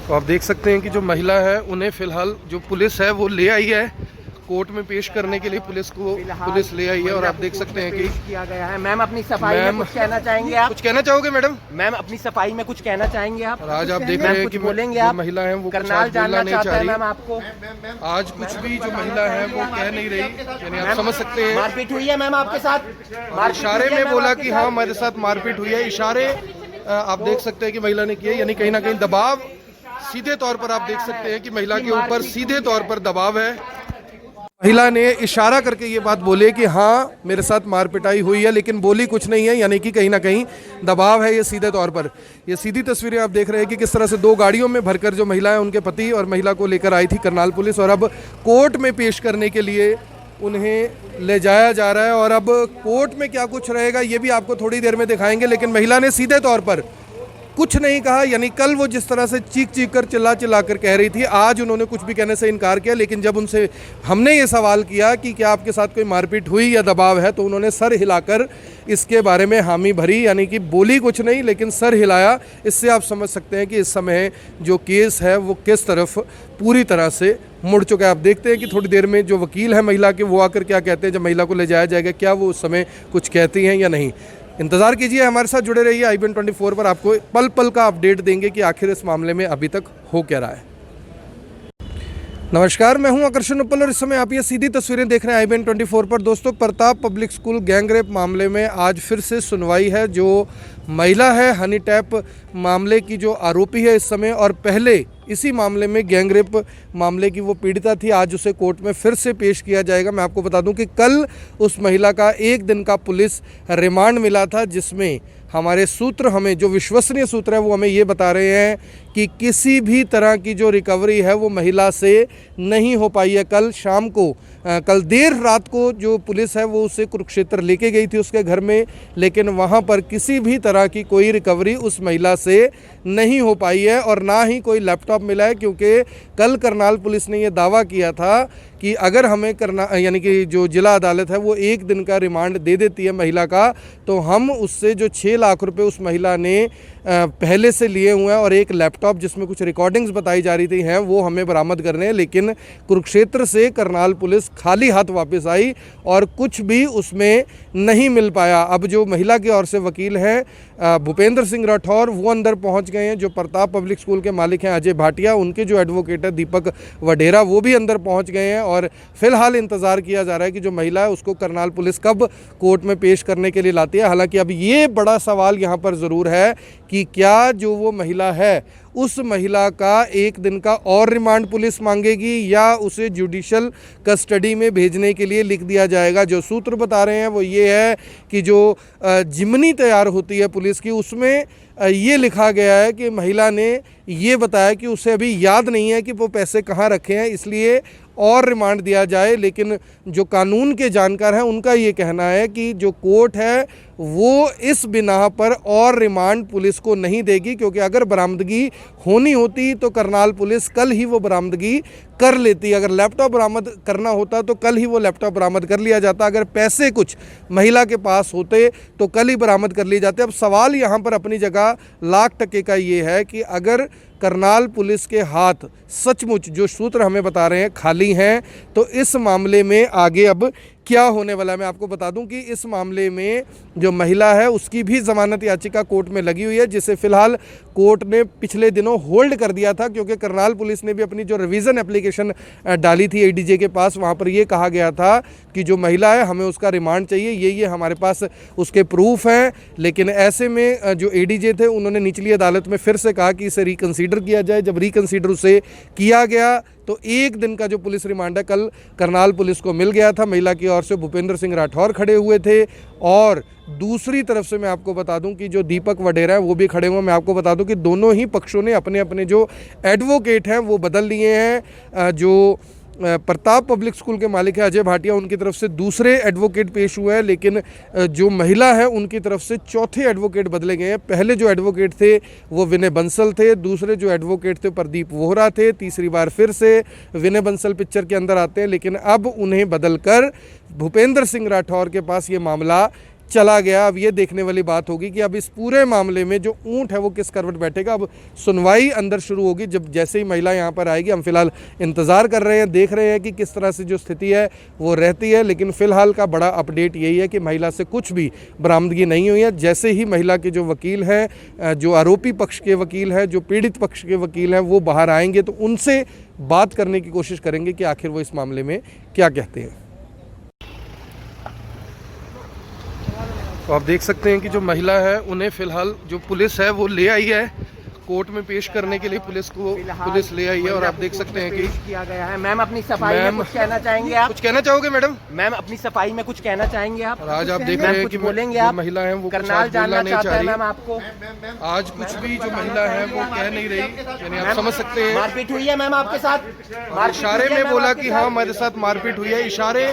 तो आप देख सकते हैं कि जो महिला है उन्हें फिलहाल जो पुलिस है वो ले आई है कोर्ट में पेश करने के लिए। पुलिस ले आई है और आप देख सकते हैं कि किया गया है। मैम अपनी सफाई में कुछ कहना चाहेंगे आप? कुछ कहना चाहोगे मैडम? मैम अपनी सफाई में कुछ कहना चाहेंगे आप? और आज आप देख रहे हैं कि बोलेंगे आप? महिला है वो करनाल जानना चाहता है मैम आपको। आज कुछ भी जो महिला है वो कह नहीं रही, यानी आप समझ सकते हैं। मारपीट हुई है मैम आपके साथ? इशारे में बोला कि हाँ हमारे साथ मारपीट हुई है। इशारे आप देख सकते हैं कि महिला ने किए, यानी कहीं ना कहीं दबाव सीधे तौर पर आप देख सकते हैं कि महिला के ऊपर सीधे तौर पर दबाव है। महिला ने इशारा करके ये बात बोले कि हाँ मेरे साथ मारपिटाई हुई है, लेकिन बोली कुछ नहीं है, यानी कि कहीं ना कहीं दबाव है। ये सीधे तौर पर ये सीधी तस्वीरें आप देख रहे हैं कि किस तरह से 2 गाड़ियों में भरकर जो महिला है उनके पति और महिला को लेकर आई थी करनाल पुलिस, और अब कोर्ट में पेश करने के लिए उन्हें ले जाया जा रहा है। और अब कोर्ट में क्या कुछ रहेगा ये भी आपको थोड़ी देर में दिखाएंगे, लेकिन महिला ने सीधे तौर पर कुछ नहीं कहा। यानी कल वो जिस तरह से चीख कर चिल्ला कर कह रही थी, आज उन्होंने कुछ भी कहने से इनकार किया। लेकिन जब उनसे हमने ये सवाल किया कि क्या आपके साथ कोई मारपीट हुई या दबाव है, तो उन्होंने सर हिलाकर इसके बारे में हामी भरी, यानी कि बोली कुछ नहीं लेकिन सर हिलाया। इससे आप समझ सकते हैं कि इस समय जो केस है वो किस तरफ पूरी तरह से मुड़ चुका है। आप देखते हैं कि थोड़ी देर में जो वकील है महिला के वो आकर क्या कहते हैं जब महिला को ले जाया जाएगा, क्या वो उस समय कुछ कहती हैं या नहीं। इंतज़ार कीजिए, हमारे साथ जुड़े रहिए। IBN 24 पर आपको पल पल का अपडेट देंगे कि आखिर इस मामले में अभी तक हो क्या रहा है। नमस्कार, मैं हूं आकर्षण उपल और इस समय आप ये सीधी तस्वीरें देख रहे हैं IBN 24 पर। दोस्तों, प्रताप पब्लिक स्कूल गैंगरेप मामले में आज फिर से सुनवाई है। जो महिला है हनी टैप मामले की जो आरोपी है इस समय, और पहले इसी मामले में गैंगरेप मामले की वो पीड़िता थी, आज उसे कोर्ट में फिर से पेश किया जाएगा। मैं आपको बता दूं कि कल उस महिला का 1 दिन का पुलिस रिमांड मिला था, जिसमें हमारे सूत्र, हमें जो विश्वसनीय सूत्र है वो हमें ये बता रहे हैं कि किसी भी तरह की जो रिकवरी है वो महिला से नहीं हो पाई है। कल शाम को, कल देर रात को जो पुलिस है वो उसे कुरुक्षेत्र लेके गई थी उसके घर में, लेकिन वहाँ पर किसी भी तरह की कोई रिकवरी उस महिला से नहीं हो पाई है और ना ही कोई लैपटॉप मिला है। क्योंकि कल करनाल पुलिस ने ये दावा किया था कि अगर हमें यानी कि जो जिला अदालत है वो 1 दिन का रिमांड दे देती है महिला का, तो हम उससे जो 6 लाख रुपए उस महिला ने पहले से लिए हुए हैं और एक लैपटॉप जिसमें कुछ रिकॉर्डिंग्स बताई जा रही थी हैं वो हमें बरामद करने हैं। लेकिन कुरुक्षेत्र से करनाल पुलिस खाली हाथ वापस आई और कुछ भी उसमें नहीं मिल पाया। अब जो महिला की ओर से वकील हैं भूपेंद्र सिंह राठौर, वो अंदर पहुंच गए हैं। जो प्रताप पब्लिक स्कूल के मालिक हैं अजय भाटिया, उनके जो एडवोकेट है दीपक वडेरा, वो भी अंदर पहुंच गए हैं। और फिलहाल इंतज़ार किया जा रहा है कि जो महिला है उसको करनाल पुलिस कब कोर्ट में पेश करने के लिए लाती है। हालांकि अब ये बड़ा सवाल यहाँ पर ज़रूर है कि क्या जो वो महिला है उस महिला का 1 दिन का और रिमांड पुलिस मांगेगी या उसे जुडिशल कस्टडी में भेजने के लिए लिख दिया जाएगा। जो सूत्र बता रहे हैं वो ये है कि जो जिमनी तैयार होती है पुलिस की उसमें ये लिखा गया है कि महिला ने ये बताया कि उसे अभी याद नहीं है कि वो पैसे कहाँ रखे हैं, इसलिए और रिमांड दिया जाए। लेकिन जो कानून के जानकार हैं उनका ये कहना है कि जो कोर्ट है वो इस बिना पर और रिमांड पुलिस को नहीं देगी, क्योंकि अगर बरामदगी होनी होती तो करनाल पुलिस कल ही वो बरामदगी कर लेती। अगर लैपटॉप बरामद करना होता तो कल ही वो लैपटॉप बरामद कर लिया जाता। अगर पैसे कुछ महिला के पास होते तो कल ही बरामद कर लिए जाते। अब सवाल यहाँ पर अपनी जगह $1,00,000 का ये है कि अगर करनाल पुलिस के हाथ सचमुच जो सूत्र हमें बता रहे हैं खाली हैं, तो इस मामले में आगे अब क्या होने वाला है। मैं आपको बता दूं कि इस मामले में जो महिला है उसकी भी जमानत याचिका कोर्ट में लगी हुई है, जिसे फिलहाल कोर्ट ने पिछले दिनों होल्ड कर दिया था, क्योंकि करनाल पुलिस ने भी अपनी जो रिवीजन एप्लीकेशन डाली थी ADJ के पास, वहां पर यह कहा गया था कि जो महिला है हमें उसका रिमांड चाहिए, ये हमारे पास उसके प्रूफ हैं। लेकिन ऐसे में जो ADJ थे उन्होंने निचली अदालत में फिर से कहा कि इसे रिकंसीडर किया जाए। जब रिकंसीडर उसे किया गया तो 1 दिन का जो पुलिस रिमांड है कल करनाल पुलिस को मिल गया था। महिला की ओर से भूपेंद्र सिंह राठौर खड़े हुए थे और दूसरी तरफ से मैं आपको बता दूं कि जो दीपक वडेरा है वो भी खड़े हुए। मैं आपको बता दूं कि दोनों ही पक्षों ने अपने अपने जो एडवोकेट हैं वो बदल लिए हैं। जो प्रताप पब्लिक स्कूल के मालिक है अजय भाटिया, उनकी तरफ से दूसरे एडवोकेट पेश हुए हैं, लेकिन जो महिला है उनकी तरफ से चौथे एडवोकेट बदले गए हैं। पहले जो एडवोकेट थे वो विनय बंसल थे, दूसरे जो एडवोकेट थे प्रदीप वोहरा थे, तीसरी बार फिर से विनय बंसल पिक्चर के अंदर आते हैं। लेकिन अब उन्हें बदलकर भूपेंद्र सिंह राठौर के पास ये मामला चला गया। अब ये देखने वाली बात होगी कि अब इस पूरे मामले में जो ऊंट है वो किस करवट बैठेगा। अब सुनवाई अंदर शुरू होगी जब जैसे ही महिला यहाँ पर आएगी। हम फिलहाल इंतज़ार कर रहे हैं, देख रहे हैं कि किस तरह से जो स्थिति है वो रहती है। लेकिन फ़िलहाल का बड़ा अपडेट यही है कि महिला से कुछ भी बरामदगी नहीं हुई है। जैसे ही महिला के जो वकील हैं, जो आरोपी पक्ष के वकील हैं, जो पीड़ित पक्ष के वकील हैं, वो बाहर आएंगे तो उनसे बात करने की कोशिश करेंगे कि आखिर वो इस मामले में क्या कहते हैं। तो आप देख सकते हैं कि जो महिला है उन्हें फ़िलहाल जो पुलिस है वो ले आई है कोर्ट में पेश करने के लिए। पुलिस ले आई है और आप देख सकते हैं कि किया गया है। मैम अपनी सफाई में कुछ कहना चाहेंगे आप? कुछ कहना चाहोगे मैडम? मैम अपनी सफाई में कुछ कहना चाहेंगे आप? और आज आप देख रहे हैं कि बोलेंगे आप? महिला है वो करनाल जानना चाहता है मैम आपको। आज कुछ भी जो महिला है वो कह नहीं रही, यानी आप समझ सकते हैं। मारपीट हुई है मैम आपके साथ? इशारे में बोला कि हाँ हमारे साथ मारपीट हुई है। इशारे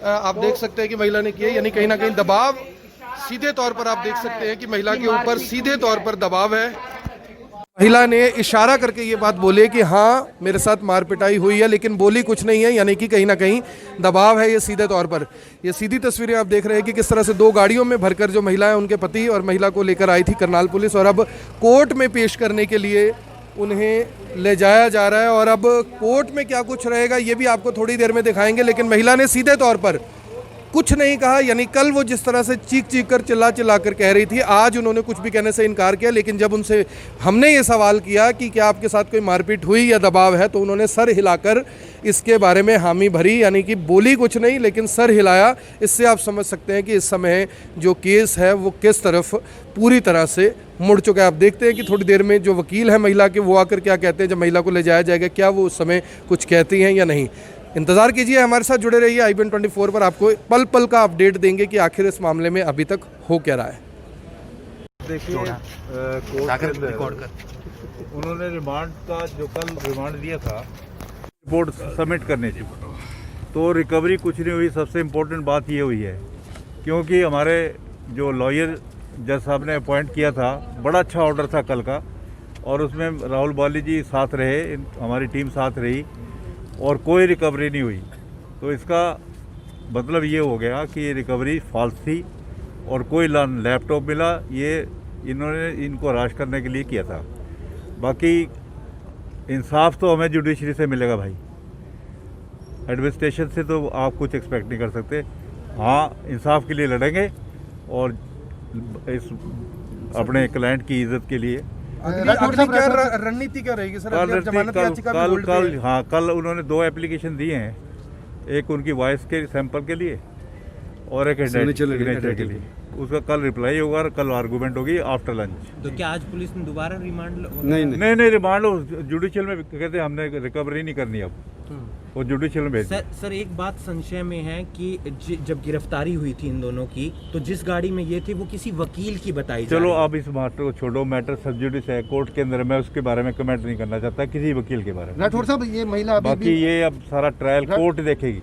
आप देख सकते हैं कि महिला ने किए, यानी कहीं ना कहीं दबाव सीधे तौर पर आप देख सकते हैं कि महिला के ऊपर सीधे तौर पर दबाव है। महिला ने इशारा करके ये बात बोली कि हाँ मेरे साथ मारपिटाई हुई है, लेकिन बोली कुछ नहीं है, यानी कि कहीं ना कहीं दबाव है। ये सीधे तौर पर ये सीधी तस्वीरें आप देख रहे हैं कि किस तरह से 2 गाड़ियों में भरकर जो महिला है उनके पति और महिला को लेकर आई थी करनाल पुलिस, और अब कोर्ट में पेश करने के लिए उन्हें ले जाया जा रहा है। और अब कोर्ट में क्या कुछ रहेगा ये भी आपको थोड़ी देर में दिखाएंगे। लेकिन महिला ने सीधे तौर पर कुछ नहीं कहा, यानी कल वो जिस तरह से चीख कर चिल्ला कर कह रही थी, आज उन्होंने कुछ भी कहने से इनकार किया। लेकिन जब उनसे हमने ये सवाल किया कि क्या आपके साथ कोई मारपीट हुई या दबाव है, तो उन्होंने सर हिलाकर इसके बारे में हामी भरी, यानी कि बोली कुछ नहीं लेकिन सर हिलाया। इससे आप समझ सकते हैं कि इस समय जो केस है वो किस तरफ पूरी तरह से मुड़ चुका है। आप देखते हैं कि थोड़ी देर में जो वकील है महिला के वो आकर क्या कहते हैं जब महिला को ले जाया जाएगा, क्या वो उस समय कुछ कहती हैं या नहीं। इंतज़ार कीजिए, हमारे साथ जुड़े रहिए। IBN 24 पर आपको पल पल का अपडेट देंगे कि आखिर इस मामले में अभी तक हो क्या रहा है। देखिए कोर्ट के अंदर उन्होंने रिमांड का जो कल रिमांड दिया था रिपोर्ट सबमिट करने की, तो रिकवरी कुछ नहीं हुई। सबसे इम्पोर्टेंट बात ये हुई है क्योंकि हमारे जो लॉयर जज साहब ने अपॉइंट किया था, बड़ा अच्छा ऑर्डर था कल का, और उसमें राहुल बाली जी साथ रहे, हमारी टीम साथ रही और कोई रिकवरी नहीं हुई। तो इसका मतलब ये हो गया कि ये रिकवरी फॉल्स थी और कोई लैपटॉप मिला, ये इन्होंने इनको हराश करने के लिए किया था। बाकी इंसाफ तो हमें जुडिशरी से मिलेगा भाई, एडमिनिस्ट्रेशन से तो आप कुछ एक्सपेक्ट नहीं कर सकते। हाँ, इंसाफ के लिए लड़ेंगे और इस अपने क्लाइंट की इज्जत के लिए। रणनीति क्या रहेगी सर? कल उन्होंने 2 एप्लीकेशन दिए हैं, एक उनकी वॉइस के सैंपल के लिए और एक सिग्नेचर के लिए। उसका कल रिप्लाई होगा और कल आर्गूमेंट होगी आफ्टर लंच। तो क्या आज पुलिस ने दोबारा रिमांड? नहीं रिमांड जुडिशियल में कहते हैं, हमने रिकवरी नहीं करनी अब, वो जुडिशियल में। सर एक बात संशय में है कि जब गिरफ्तारी हुई थी इन दोनों की, तो जिस गाड़ी में ये थे वो किसी वकील की बताई। चलो अब इस मैटर को छोड़ो, मैटर सब जुडिस है कोर्ट के अंदर, मैं उसके बारे में कमेंट नहीं करना चाहता किसी वकील के बारे में। राठौर साहब ये महिला बाकी ये अब सारा ट्रायल कोर्ट देखेगी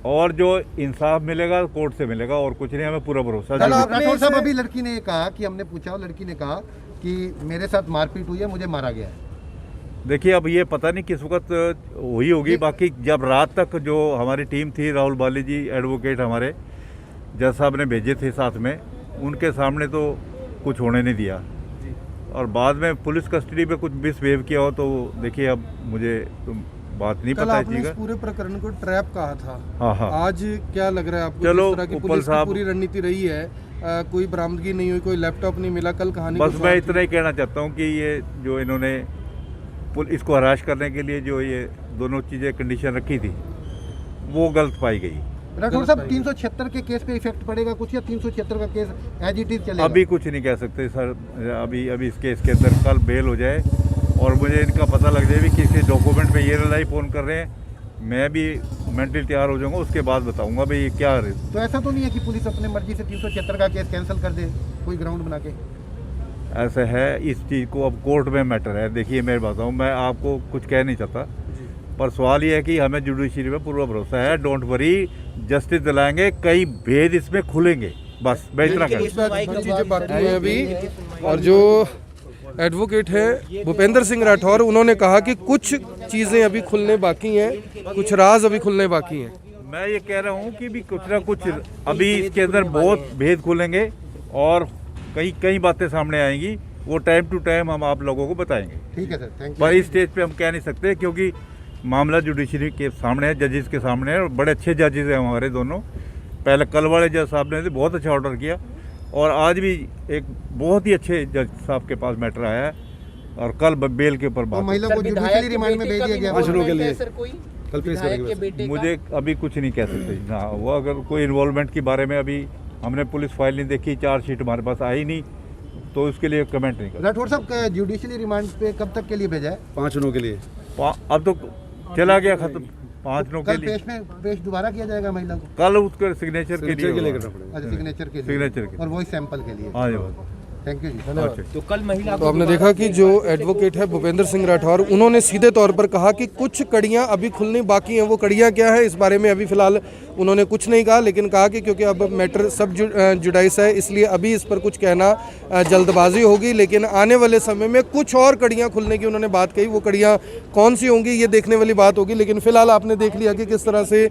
और जो इंसाफ मिलेगा कोर्ट से मिलेगा और कुछ नहीं, हमें पूरा भरोसा। राठौर साहब अभी लड़की ने कहा कि हमने पूछा, लड़की ने कहा कि मेरे साथ मारपीट हुई है, मुझे मारा गया है। देखिए अब ये पता नहीं किस वक्त हुई होगी। बाकी जब रात तक जो हमारी टीम थी, राहुल बाली जी एडवोकेट हमारे जज साहब ने भेजे थे साथ में, उनके सामने तो कुछ होने नहीं दिया। और बाद में पुलिस कस्टडी में कुछ मिसबिहेव किया हो तो देखिए अब मुझे बात नहीं पता है। इस पूरे प्रकरण को ट्रैप कहा था। हाँ। आज क्या लग रहा है आपको? चलो जिस तरह की पुलिस की पूरी रणनीति रही है, कोई बरामदगी नहीं हुई, कोई लैपटॉप नहीं मिला, कल कहानी बस मैं इतना ही कहना चाहता हूँ कि ये जो इन्होंने इसको हराश करने के लिए जो ये दोनों चीज़ें कंडीशन रखी थी वो गलत पाई गई। राठौर साहब 376 के केस पे इफेक्ट पड़ेगा कुछ, या 376 का केस एज इट इज चलेगा? अभी कुछ नहीं कह सकते सर, अभी इस केस के अंदर कल बेल हो जाए और मुझे इनका पता लग जाए भी किसी डॉक्यूमेंट में ये रिलाई फोन कर रहे हैं, मैं भी मेंटली तैयार हो जाऊंगा, उसके बाद बताऊंगा भाई ये क्या है। तो ऐसा तो नहीं है कि पुलिस अपने मर्जी से 376 का केस कैंसिल कर दे कोई ग्राउंड बना के? ऐसा है, इस चीज़ को अब कोर्ट में मैटर है। देखिए मैं बताऊँ, मैं आपको कुछ कह नहीं चाहता, पर सवाल ये है कि हमें जुडिशरी में पूरा भरोसा है। डोंट वरी, जस्टिस दिलाएंगे, कई भेद इसमें खुलेंगे। बस मैं इतना चीज़ें बाकी हैं अभी। और जो एडवोकेट है भूपेंद्र सिंह राठौर, उन्होंने कहा कि कुछ चीज़ें अभी खुलने बाकी हैं, कुछ राज अभी खुलने बाकी हैं। मैं ये कह रहा हूँ कि भी कुछ ना कुछ अभी इसके अंदर बहुत भेद खुलेंगे और कई कई बातें सामने आएंगी, वो टाइम टू टाइम हम आप लोगों को बताएंगे। ठीक है सर, थैंक पर यू। इस स्टेज पे हम कह नहीं सकते क्योंकि मामला जुडिशरी के सामने है, जजेस के सामने है, और बड़े अच्छे जजेस हैं हमारे दोनों। पहले कल वाले जज साहब ने बहुत अच्छा ऑर्डर किया और आज भी एक बहुत ही अच्छे जज साहब के पास मैटर आया है और कल बेल के ऊपर तो बात महिला को जुडिशरी रिमांड में भेज दिया गया। मुझे अभी कुछ नहीं कह सकते ना, वो अगर कोई इन्वॉल्वमेंट के बारे में अभी हमने पुलिस फाइल नहीं देखी, चार्जशीट हमारे पास आई नहीं, तो उसके लिए कमेंट नहीं कर। राठौर साहब, जुडिशरी रिमांड पे कब तक के लिए भेजा है? 5 दिनों के लिए। अब तो चला गया खत्म, 5 दिनों के कल लिए। पेश दोबारा किया जाएगा महिला को? कल उसके सिग्नेचर के लिए करना पड़ेगा। अच्छा, सिग्नेचर के लिए। सिग्नेचर के। और वही सैंपल के लिए। हाँ जी। थैंक यू जी, धन्यवाद। तो कल महिला तो आपने देखा कि जो एडवोकेट है भूपेंद्र सिंह राठौर, उन्होंने सीधे तौर पर कहा कि कुछ कड़ियां अभी खुलनी बाकी हैं। वो कड़ियां क्या है इस बारे में अभी फिलहाल उन्होंने कुछ नहीं कहा, लेकिन कहा कि क्योंकि अब मैटर सब जुडाइस है इसलिए अभी इस पर कुछ कहना जल्दबाजी होगी, लेकिन आने वाले समय में कुछ और कड़ियां खुलने की उन्होंने बात कही। वो कड़ियां कौन सी होंगी ये देखने वाली बात होगी, लेकिन फिलहाल आपने देख लिया कि किस तरह से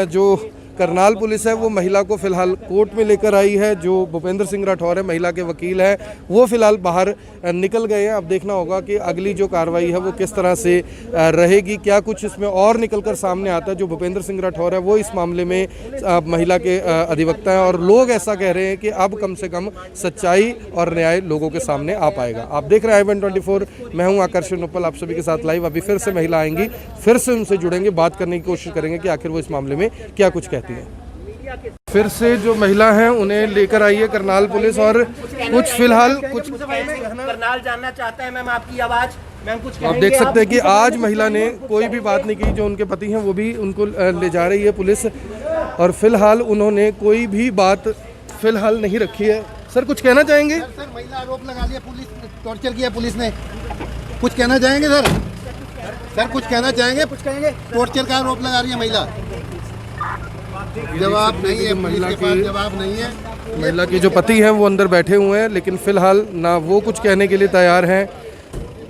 जो करनाल पुलिस है वो महिला को फिलहाल कोर्ट में लेकर आई है। जो भूपेंद्र सिंह राठौर है, महिला के वकील हैं, वो फिलहाल बाहर निकल गए हैं। अब देखना होगा कि अगली जो कार्रवाई है वो किस तरह से रहेगी, क्या कुछ इसमें और निकलकर सामने आता है। जो भूपेंद्र सिंह राठौर है वो इस मामले में महिला के अधिवक्ता हैं और लोग ऐसा कह रहे हैं कि अब कम से कम सच्चाई और न्याय लोगों के सामने आ पाएगा। आप देख रहे हैं i24, मैं हूँ आकर्षण उपल, आप सभी के साथ लाइव। अभी फिर से महिला आएंगी, फिर से उनसे जुड़ेंगे, बात करने की कोशिश करेंगे कि आखिर वो इस मामले में क्या कुछ कहती है। फिर से जो महिला हैं उन्हें लेकर आई है करनाल पुलिस और कुछ फिलहाल कुछ करनाल जानना चाहता है। मैम आपकी आवाज, मैम कुछ आप देख सकते हैं कि आज महिला ने कोई भी बात नहीं की। जो उनके पति हैं वो भी उनको ले जा रही है पुलिस और फिलहाल उन्होंने कोई भी बात फिलहाल नहीं रखी है। सर कुछ कहना चाहेंगे? सर, महिला आरोप लगा लिया, पुलिस ने टॉर्चर किया, पुलिस ने। कुछ कहना चाहेंगे सर? सर कुछ कहना चाहेंगे? कुछ कहेंगे? टॉर्चर का आरोप लगा रही है महिला। जवाब नहीं है, महिला के पास जवाब नहीं है। महिला के जो पति हैं वो अंदर बैठे हुए हैं, लेकिन फिलहाल ना वो कुछ कहने के लिए तैयार हैं,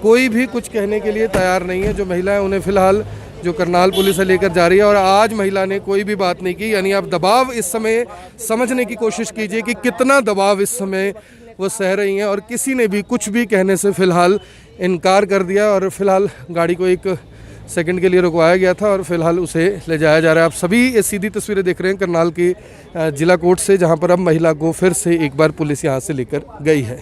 कोई भी कुछ कहने के लिए तैयार नहीं है। जो महिला है उन्हें फिलहाल जो करनाल पुलिस है लेकर जा रही है और आज महिला ने कोई भी बात नहीं की। यानी आप दबाव इस समय समझने की कोशिश कीजिए कि कितना दबाव इस समय वो सह रही हैं और किसी ने भी कुछ भी कहने से फिलहाल इनकार कर दिया और फिलहाल गाड़ी को एक सेकंड के लिए रुकवाया गया था और फिलहाल उसे ले जाया जा रहा है। आप सभी ये सीधी तस्वीरें देख रहे हैं करनाल की जिला कोर्ट से, जहां पर अब महिला को फिर से एक बार पुलिस यहां से लेकर गई है।